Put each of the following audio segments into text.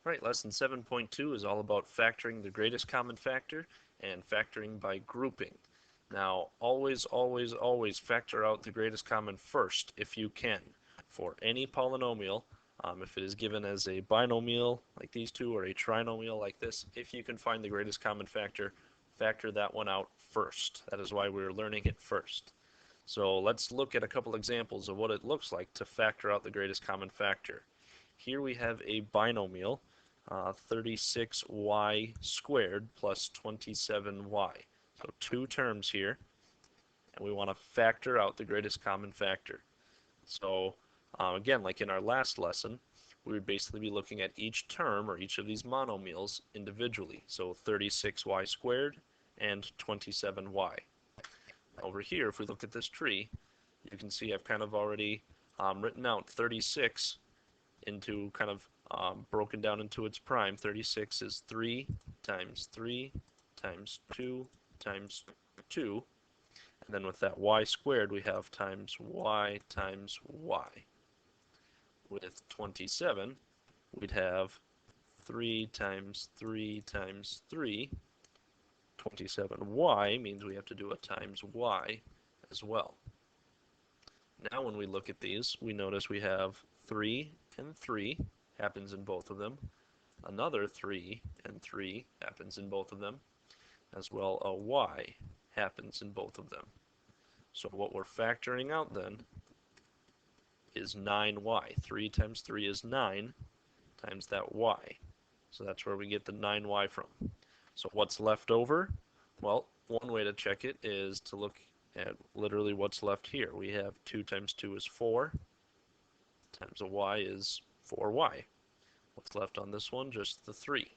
Right, lesson 7.2 is all about factoring the greatest common factor and factoring by grouping. Now, always factor out the greatest common first if you can. For any polynomial, if it is given as a binomial like these two or a trinomial like this, if you can find the greatest common factor, factor that one out first. That is why we're learning it first. So let's look at a couple examples of what it looks like to factor out the greatest common factor. Here we have a binomial, 36y squared plus 27y. So two terms here, and we want to factor out the greatest common factor. So again, like in our last lesson, we would basically be looking at each term or each of these monomials individually. So 36y squared and 27y. Over here, if we look at this tree, you can see I've kind of already written out 36 into kind of broken down into its prime. 36 is 3 times 3 times 2 times 2. And then with that y squared, we have times y times y. With 27, we'd have 3 times 3 times 3. 27y means we have to do a times y as well. Now when we look at these, we notice we have 3 and 3 happens in both of them. Another 3 and 3 happens in both of them. As well, a y happens in both of them. So what we're factoring out then is 9y. 3 times 3 is 9 times that y. So that's where we get the 9y from. So what's left over? Well, one way to check it is to look at literally what's left here. We have 2 times 2 is 4, times a y is 4y. What's left on this one? Just the 3.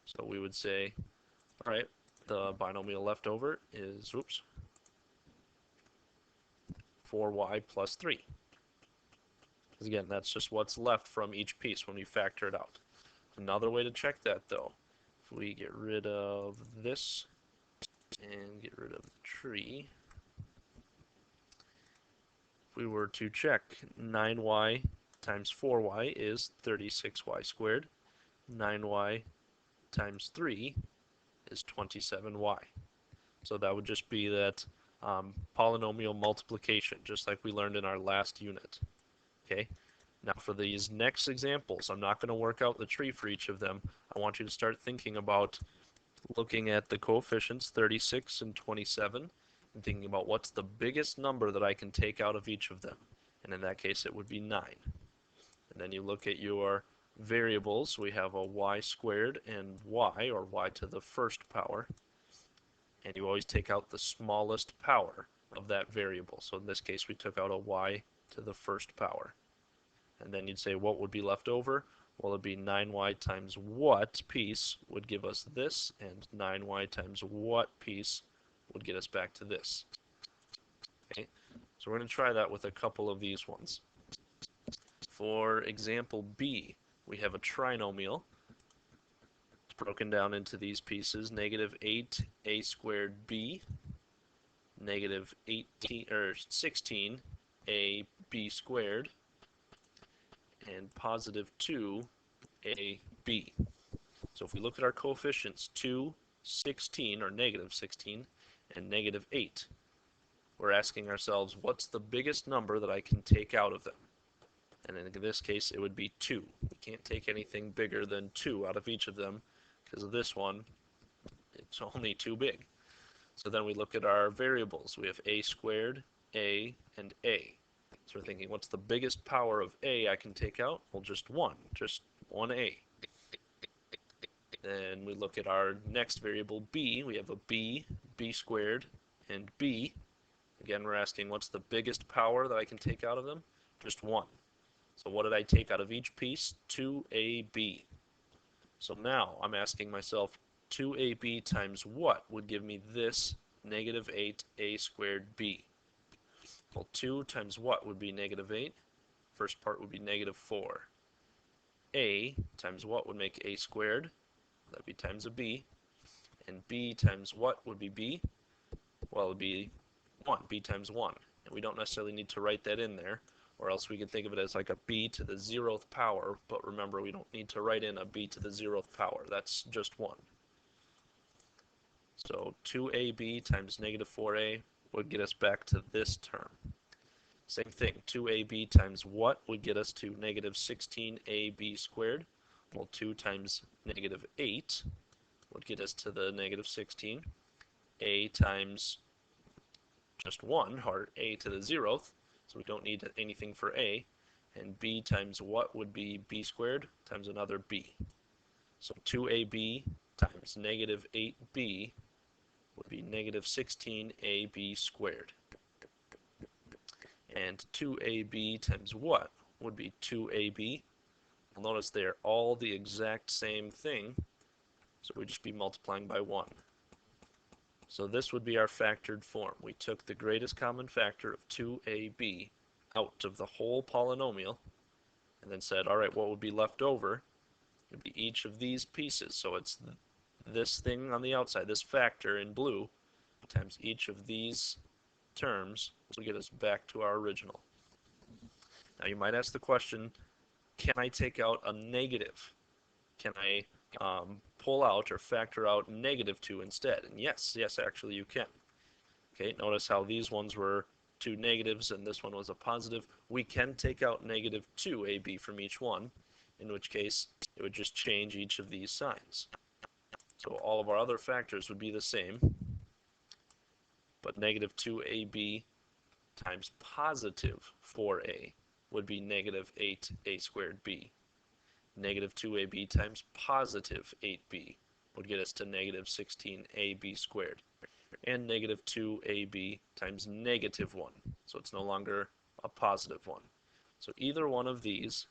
So we would say, all right, the binomial left over is, 4y plus 3. Because again, that's just what's left from each piece when we factor it out. Another way to check that, though, if we get rid of this and get rid of the tree, if we were to check 9y times 4y is 36y squared. 9y times 3 is 27y. So that would just be that polynomial multiplication, just like we learned in our last unit. Okay. Now for these next examples, I'm not going to work out the tree for each of them. I want you to start thinking about looking at the coefficients 36 and 27 and thinking about what's the biggest number that I can take out of each of them. And in that case, it would be 9. And then you look at your variables. We have a y squared and y, or y to the first power. And you always take out the smallest power of that variable. So in this case, we took out a y to the first power. And then you'd say, what would be left over? Well, it'd be 9y times what piece would give us this, and 9y times what piece would get us back to this. Okay, so we're going to try that with a couple of these ones. For example B, we have a trinomial. It's broken down into these pieces: negative 8a squared b, negative 16a b squared, and positive 2ab. So if we look at our coefficients, 2, 16, or negative 16, and negative 8, we're asking ourselves, what's the biggest number that I can take out of them? And in this case, it would be 2. We can't take anything bigger than 2 out of each of them, because of this one, it's only too big. So then we look at our variables. We have a squared, a, and a. So we're thinking, what's the biggest power of a I can take out? Well, just 1. Just 1a. Then we look at our next variable, b. We have a b, b squared, and b. Again, we're asking, what's the biggest power that I can take out of them? Just 1. So what did I take out of each piece? 2ab. So now I'm asking myself, 2ab times what would give me this negative 8a squared b? Well, 2 times what would be negative 8? First part would be negative 4. A times what would make a squared? That would be times a b. And b times what would be b? Well, it would be 1. B times 1. And we don't necessarily need to write that in there. Or else we can think of it as like a b to the 0th power, but remember we don't need to write in a b to the 0th power. That's just 1. So 2ab times negative 4a would get us back to this term. Same thing, 2ab times what would get us to negative 16ab squared? Well, 2 times negative 8 would get us to the negative 16. A times just 1, or a to the 0th, so we don't need anything for a. And b times what would be b squared times another b. So 2ab times negative 8b would be negative 16ab squared. And 2ab times what would be 2ab. Well, notice they're all the exact same thing, so we'd just be multiplying by 1. So this would be our factored form. We took the greatest common factor of 2ab out of the whole polynomial and then said, all right, what would be left over? It would be each of these pieces. So it's this thing on the outside, this factor in blue, times each of these terms will get us back to our original. Now you might ask the question, can I take out a negative? Can I pull out or factor out negative 2 instead? And yes, actually you can. Okay, notice how these ones were two negatives and this one was a positive. We can take out negative 2ab from each one, in which case it would just change each of these signs. So all of our other factors would be the same, but negative 2ab times positive 4a would be negative 8a squared b. Negative 2ab times positive 8b would get us to negative 16ab squared. And negative 2ab times negative 1. So it's no longer a positive 1. So either one of these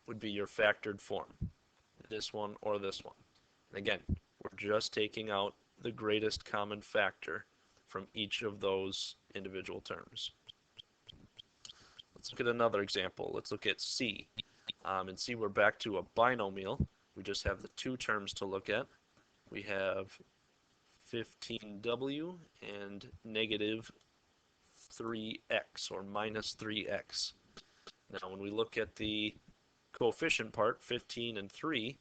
would be your factored form, this one or this one. And again, we're just taking out the greatest common factor from each of those individual terms. Let's look at another example. Let's look at C. In C, we're back to a binomial. We just have the two terms to look at. We have 15w and negative 3x, or minus 3x. Now, when we look at the coefficient part, 15 and 3,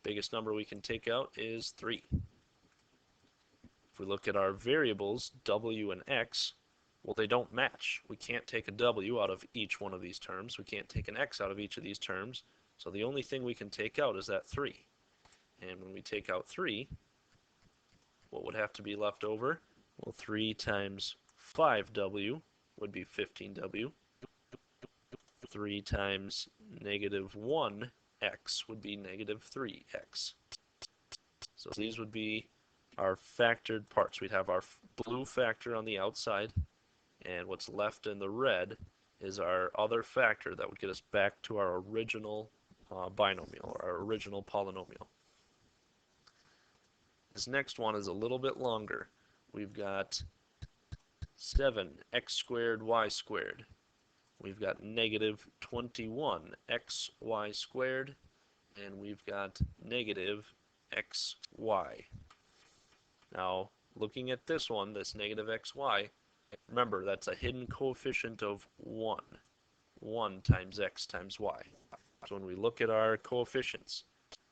biggest number we can take out is 3. If we look at our variables, w and x, well, they don't match. We can't take a w out of each one of these terms. We can't take an x out of each of these terms. So the only thing we can take out is that 3. And when we take out 3, what would have to be left over? Well, 3 times 5w would be 15w. 3 times negative 1x would be negative 3x. So these would be our factored parts. We'd have our blue factor on the outside, and what's left in the red is our other factor that would get us back to our original binomial, or our original polynomial. This next one is a little bit longer. We've got 7x squared y squared. We've got negative 21xy squared, and we've got negative xy. Now, looking at this one, this negative xy, remember that's a hidden coefficient of 1. 1 times x times y. So when we look at our coefficients,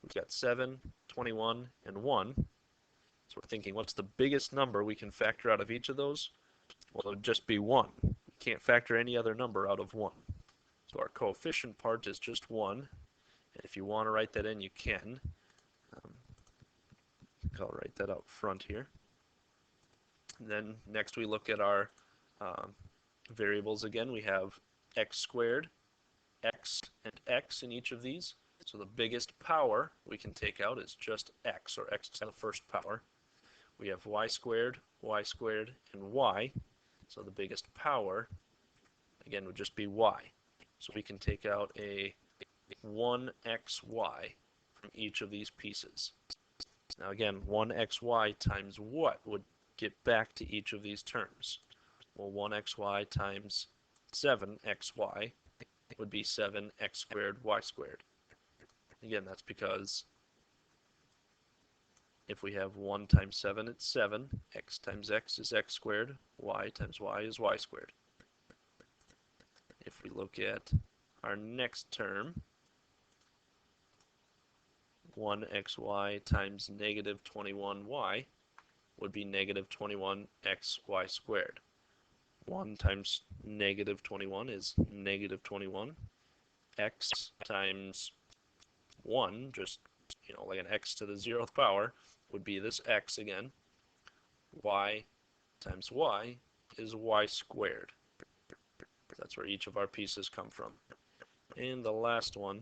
we've got 7, 21, and 1. So we're thinking, what's the biggest number we can factor out of each of those? Well, it would just be 1. We can't factor any other number out of 1. So our coefficient part is just 1. And if you want to write that in, you can. I'll write that out front here. And then next we look at our variables again. We have x squared, x, and x in each of these. So the biggest power we can take out is just x, or x to the first power. We have y squared, and y. So the biggest power, again, would just be y. So we can take out a 1xy from each of these pieces. Now again, 1xy times what would get back to each of these terms? Well, 1xy times 7xy would be 7x squared y squared. Again, that's because if we have 1 times 7, it's 7. X times x is x squared. Y times y is y squared. we look at our next term, 1xy times negative 21y would be negative 21xy squared. 1 times negative 21 is negative 21. X times 1, just, like an x to the 0th power, would be this x again. Y times y is y squared. That's where each of our pieces come from. And the last one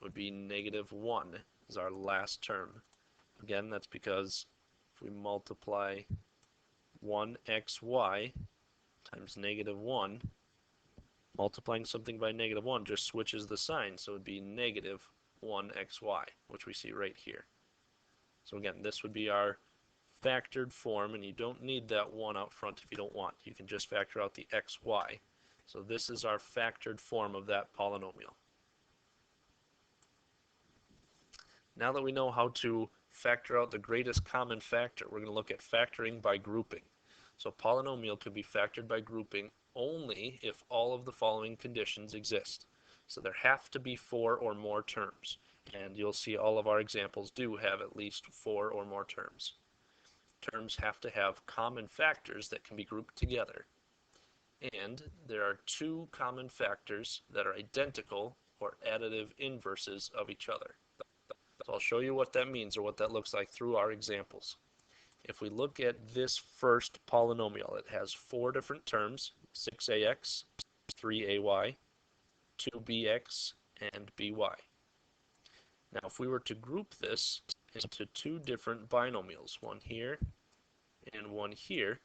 would be negative 1 is our last term. Again, that's because if we multiply 1xy times negative 1, multiplying something by negative 1 just switches the sign, so it would be negative 1xy, which we see right here. So again, this would be our factored form, and you don't need that 1 out front if you don't want. You can just factor out the xy. So this is our factored form of that polynomial. Now that we know how to factor out the greatest common factor, we're going to look at factoring by grouping. So a polynomial can be factored by grouping only if all of the following conditions exist. So there have to be 4 or more terms, and you'll see all of our examples do have at least 4 or more terms. Terms have to have common factors that can be grouped together, and there are 2 common factors that are identical or additive inverses of each other. So I'll show you what that means or what that looks like through our examples. If we look at this first polynomial, it has 4 different terms, 6ax, 3ay, 2bx, and by. Now if we were to group this into 2 different binomials, one here and one here,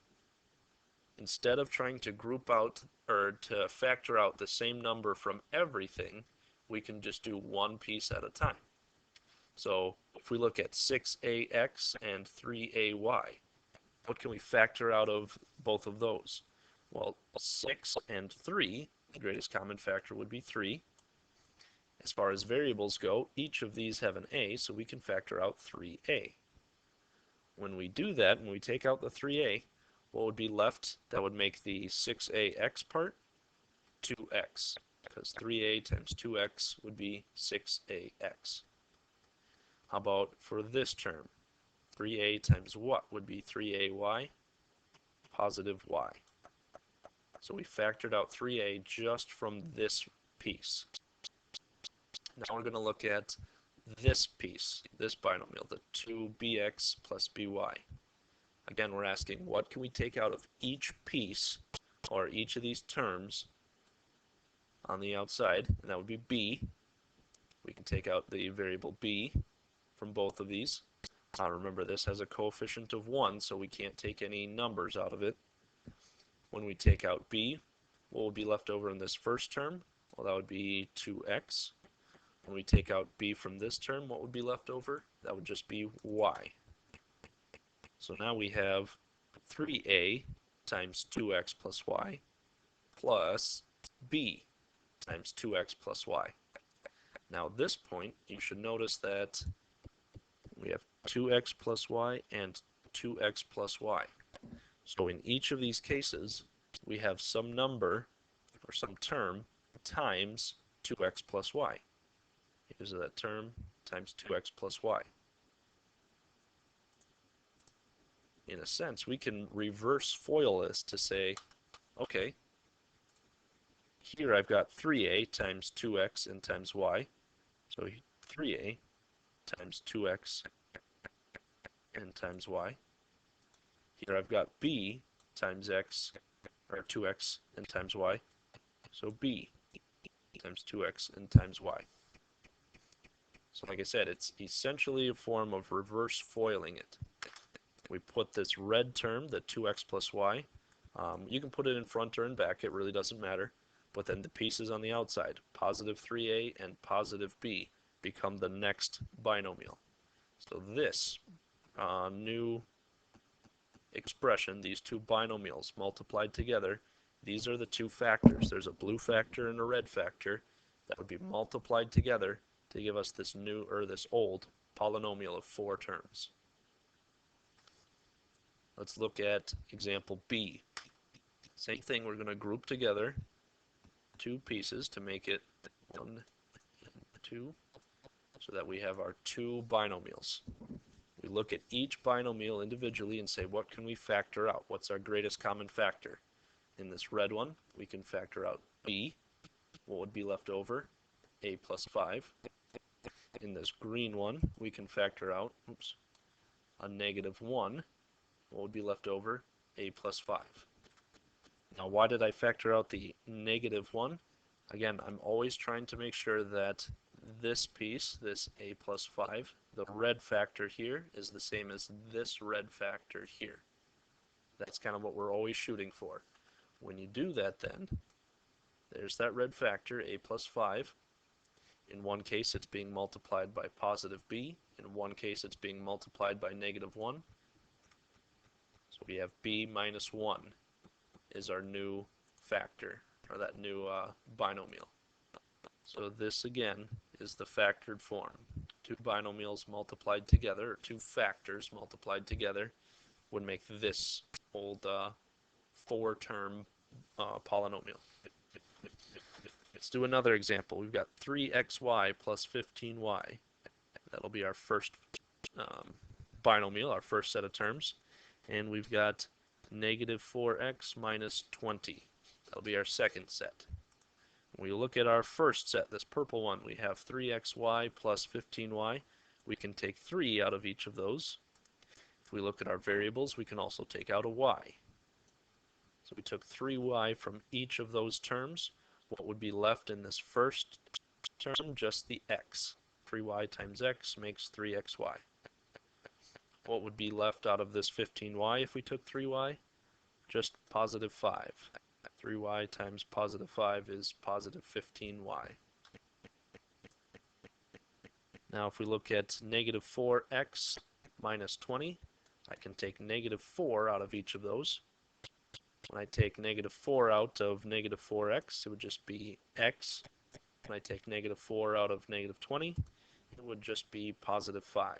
instead of trying to group out or to factor out the same number from everything, we can just do one piece at a time. So if we look at 6ax and 3ay, what can we factor out of both of those? Well, 6 and 3, the greatest common factor would be 3. As far as variables go, each of these have an a, so we can factor out 3a. When we do that, when we take out the 3a, what would be left that would make the 6ax part? 2x, because 3a times 2x would be 6ax. How about for this term? 3a times what would be 3ay? Positive y. So we factored out 3a just from this piece. Now we're going to look at this piece, this binomial, the 2bx plus by. Again, we're asking what can we take out of each piece or each of these terms on the outside, and that would be b. We can take out the variable b from both of these. Remember, this has a coefficient of 1, so we can't take any numbers out of it. When we take out b, what will be left over in this first term? Well, that would be 2x. When we take out b from this term, what would be left over? That would just be y. So now we have 3a times 2x plus y plus b times 2x plus y. Now at this point, you should notice that we have 2x plus y and 2x plus y. So in each of these cases, we have some number or some term times 2x plus y. Here's that term times 2x plus y. In a sense, we can reverse FOIL this to say, okay, here I've got 3a times 2x and times y. So 3a times 2x and times y. Here I've got b times x, or 2x and times y. So b times 2x and times y. So like I said, it's essentially a form of reverse foiling it. We put this red term, the 2x plus y, you can put it in front or in back, it really doesn't matter. But then the pieces on the outside, positive 3a and positive b, become the next binomial. So this new expression, these 2 binomials multiplied together, these are the 2 factors. There's a blue factor and a red factor that would be multiplied together to give us this new, or this old, polynomial of 4 terms. Let's look at example B. Same thing, we're going to group together two pieces to make it 1 and 2, so that we have our two binomials. We look at each binomial individually and say, what can we factor out? What's our greatest common factor? In this red one, we can factor out b. What would be left over? A plus 5. In this green one, we can factor out, a negative 1. What would be left over? A plus 5. Now, why did I factor out the negative 1? Again, I'm always trying to make sure that this piece, this a plus 5, the red factor here is the same as this red factor here. That's kind of what we're always shooting for. When you do that, then, there's that red factor, a plus 5. In one case, it's being multiplied by positive b. In one case, it's being multiplied by negative 1. So we have b minus 1 is our new factor, or that new binomial. So this, again, is the factored form. Two binomials multiplied together, or two factors multiplied together, would make this old 4-term polynomial. Let's do another example. We've got 3xy plus 15y. That'll be our first binomial, our first set of terms. And we've got negative 4x minus 20. That'll be our second set. When we look at our first set, this purple one, we have 3xy plus 15y. We can take 3 out of each of those. If we look at our variables, we can also take out a y. So we took 3y from each of those terms. What would be left in this first term? Just the x. 3y times x makes 3xy. What would be left out of this 15y if we took 3y? Just positive 5. 3y times positive 5 is positive 15y. Now if we look at negative 4x minus 20, I can take negative 4 out of each of those. When I take negative 4 out of negative 4x, it would just be x. When I take negative 4 out of negative 20, it would just be positive 5.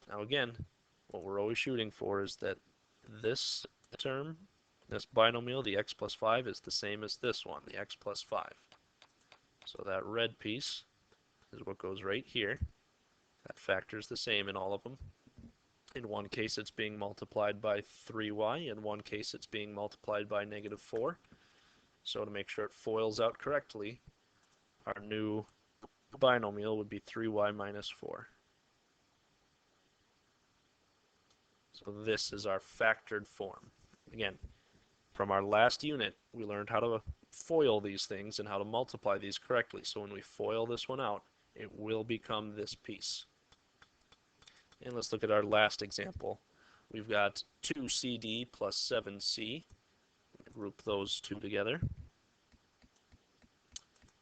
Now again, what we're always shooting for is that this term, this binomial, the x plus 5, is the same as this one, the x plus 5. So that red piece is what goes right here. That factor is the same in all of them. In one case, it's being multiplied by 3y. In one case, it's being multiplied by negative 4. So to make sure it foils out correctly, our new binomial would be 3y minus 4. So this is our factored form. Again, from our last unit, we learned how to FOIL these things and how to multiply these correctly. So when we FOIL this one out, it will become this piece. And let's look at our last example. We've got 2cd plus 7c. Group those two together.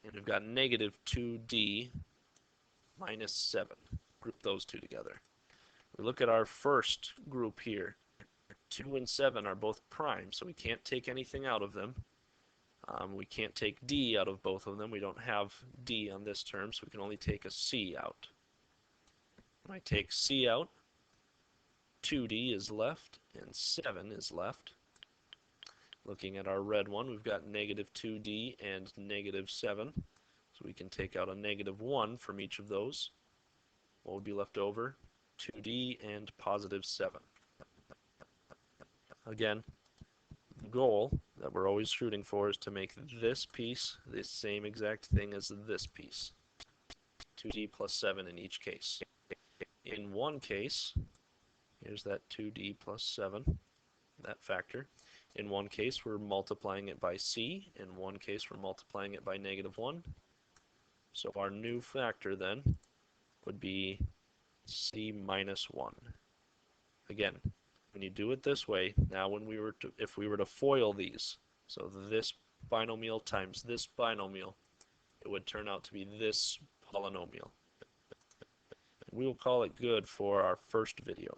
And we've got negative 2d minus 7. Group those two together. We look at our first group here. 2 and 7 are both prime, so we can't take anything out of them. We can't take d out of both of them. We don't have d on this term, so we can only take a c out. When I take c out, 2d is left and 7 is left. Looking at our red one, we've got negative 2d and negative 7. So we can take out a negative 1 from each of those. What would be left over? 2d and positive 7. Again, the goal that we're always shooting for is to make this piece the same exact thing as this piece. 2d plus 7 in each case. In one case, here's that 2d plus 7, that factor. In one case, we're multiplying it by c. In one case, we're multiplying it by negative 1. So our new factor then would be c minus 1. Again, when you do it this way, now when we were to, if we were to FOIL these, so this binomial times this binomial, it would turn out to be this polynomial. We will call it good for our first video.